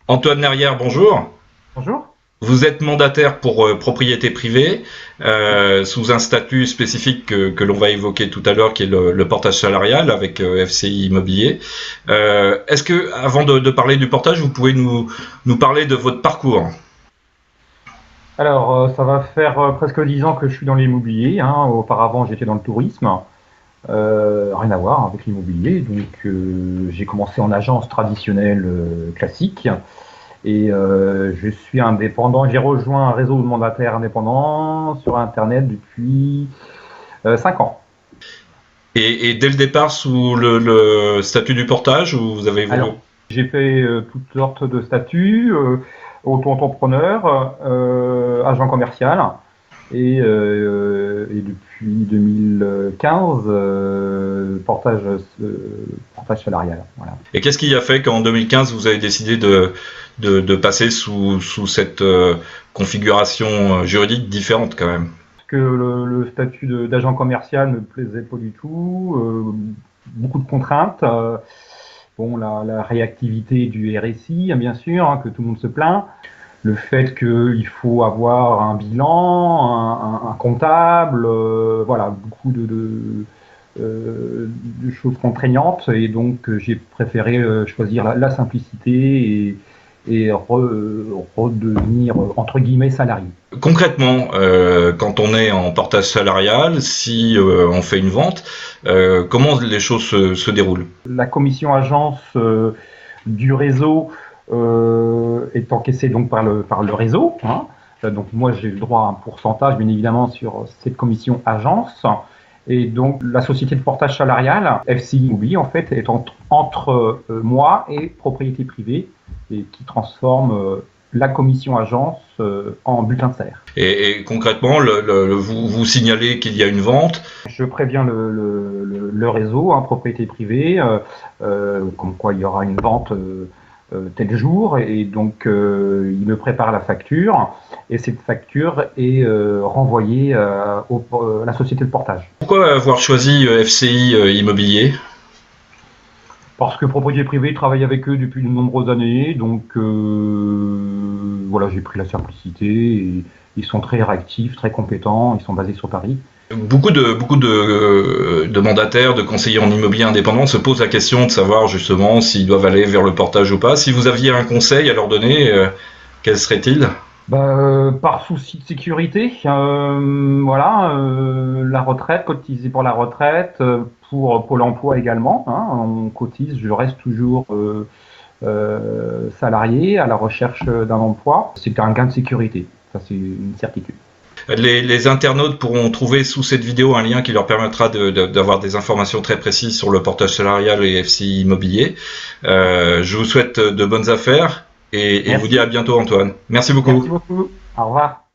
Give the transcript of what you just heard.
Antoine Nerrière, bonjour. Bonjour. Vous êtes mandataire pour propriété privée, sous un statut spécifique que l'on va évoquer tout à l'heure, qui est le portage salarial avec FCI Immobilier. Est-ce que, avant de parler du portage, vous pouvez nous parler de votre parcours? Alors, ça va faire presque 10 ans que je suis dans l'immobilier, hein. Auparavant, j'étais dans le tourisme. Rien à voir avec l'immobilier. Donc, j'ai commencé en agence traditionnelle classique. Et je suis indépendant. J'ai rejoint un réseau de mandataires indépendants sur Internet depuis 5 ans. Et dès le départ, sous le statut du portage, ou vous avez évolué? Alors, j'ai fait toutes sortes de statuts, auto-entrepreneur, agent commercial, et depuis 2015, portage salarial. Voilà. Et qu'est-ce qui a fait qu'en 2015, vous avez décidé de passer sous cette configuration juridique différente quand même? Que le statut d'agent commercial ne me plaisait pas du tout, beaucoup de contraintes. Bon, la réactivité du RSI, hein, bien sûr, hein, que tout le monde se plaint. Le fait qu'il faut avoir un bilan, un comptable, voilà, beaucoup de choses contraignantes. Et donc, j'ai préféré choisir la simplicité et redevenir, entre guillemets, salarié. Concrètement, quand on est en portage salarial, si on fait une vente, comment les choses se déroulent? La commission agence du réseau est encaissée donc par le réseau, hein. Donc moi j'ai le droit à un pourcentage bien évidemment sur cette commission agence. Et donc la société de portage salarial, FCI Immobilier en fait, est entre moi et propriété privée et qui transforme la commission agence en bulletin de salaire. Et concrètement, vous signalez qu'il y a une vente. Je préviens le réseau, hein, propriété privée, comme quoi il y aura une vente tel jour, et donc il me prépare la facture, et cette facture est renvoyée à la société de portage. Pourquoi avoir choisi FCI Immobilier? Parce que propriété privée travaille avec eux depuis de nombreuses années, donc voilà, j'ai pris la simplicité, et ils sont très réactifs, très compétents, ils sont basés sur Paris. Beaucoup de mandataires, de conseillers en immobilier indépendant se posent la question de savoir justement s'ils doivent aller vers le portage ou pas. Si vous aviez un conseil à leur donner, quel serait-il? Par souci de sécurité, voilà, la retraite, cotiser pour la retraite, pour Pôle emploi également, hein, on cotise, je reste toujours salarié à la recherche d'un emploi. C'est un gain de sécurité, ça c'est une certitude. Les internautes pourront trouver sous cette vidéo un lien qui leur permettra d'avoir des informations très précises sur le portage salarial et FCI Immobilier. Je vous souhaite de bonnes affaires et vous dis à bientôt, Antoine. Merci beaucoup. Merci beaucoup. Au revoir.